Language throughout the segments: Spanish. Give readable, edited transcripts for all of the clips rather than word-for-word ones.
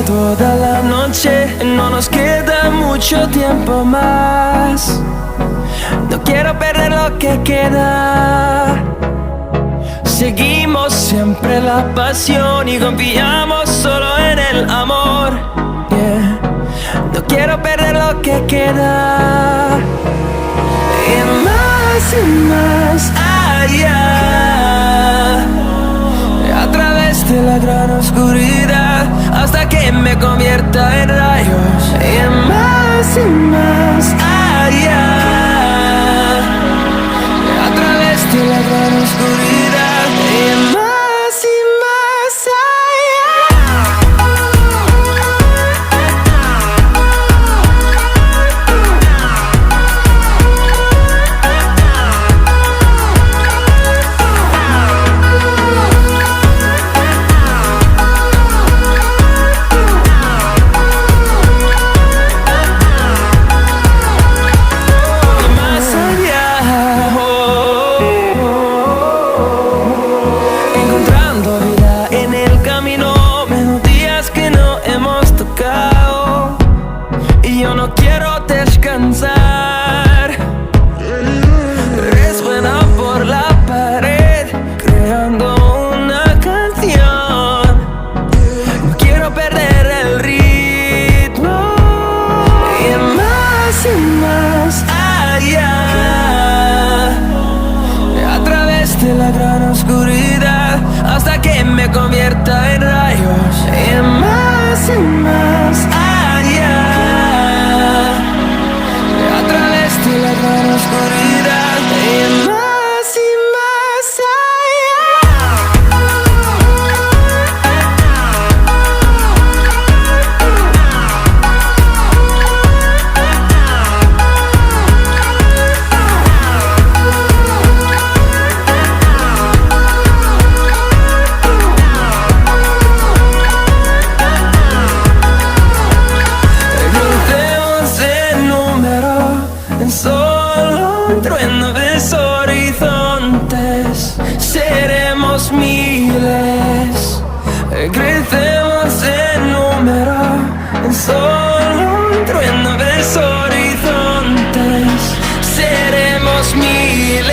toda la noche, no nos queda mucho tiempo más. No quiero perder lo que queda. Seguimos siempre la pasión y confiamos solo en el amor. Yeah. No quiero perder lo que queda. Y más allá, a través de la gran oscuridad, hasta que me convierta en rayos. Y más allá, a través de la gran oscuridad. Y más allá. Resuena por la pared, creando una canción. No quiero perder el ritmo. Y más allá, a través de la gran oscuridad, hasta que me convierta en rayos. Y más allá, a través de la gran oscuridad. Y más seremos miles, crecemos en número, en solo un trueno de horizontes, seremos miles,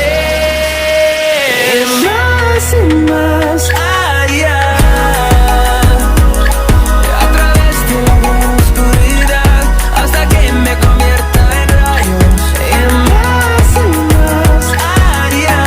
más allá, a través de la gran oscuridad, hasta que me convierta en rayos. Y más allá,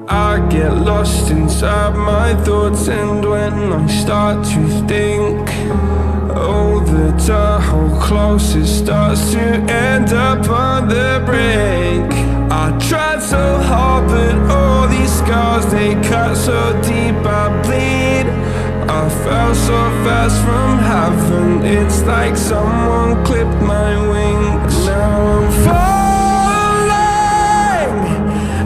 I get lost inside my thoughts, and when I start to think, oh, the door closest starts to end up on the brink. I tried so hard, but all these scars, they cut so deep I bleed. I fell so fast from heaven, it's like someone clipped my wings. Now I'm falling,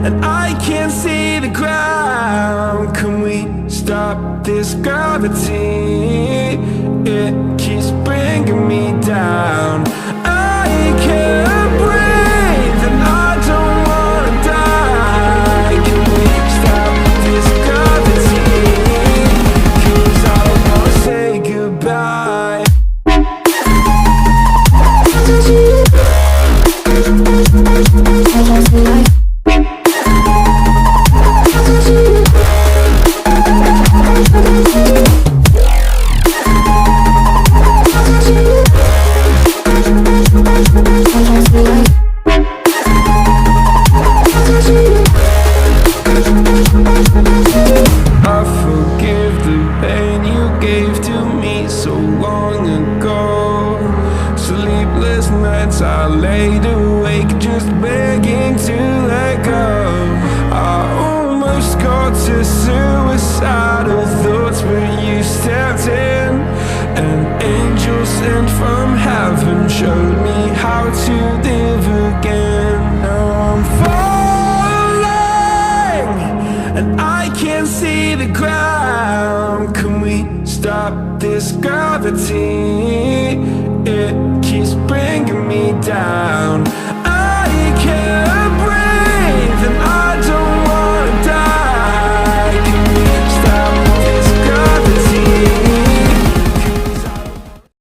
and I can't see the ground. Can we stop this gravity? It keeps bringing me down. I can't breathe, and I don't wanna die. Can we stop this gravity? 'Cause I don't wanna say goodbye. I forgive the pain you gave to me so long ago. Sleepless nights I laid awake just begging to let go. I almost got to suicidal thoughts, but you stepped in. An angel sent from heaven showed me how to live again. Now I'm falling, and I can't see the ground. Can we stop this gravity? It keeps bringing me down.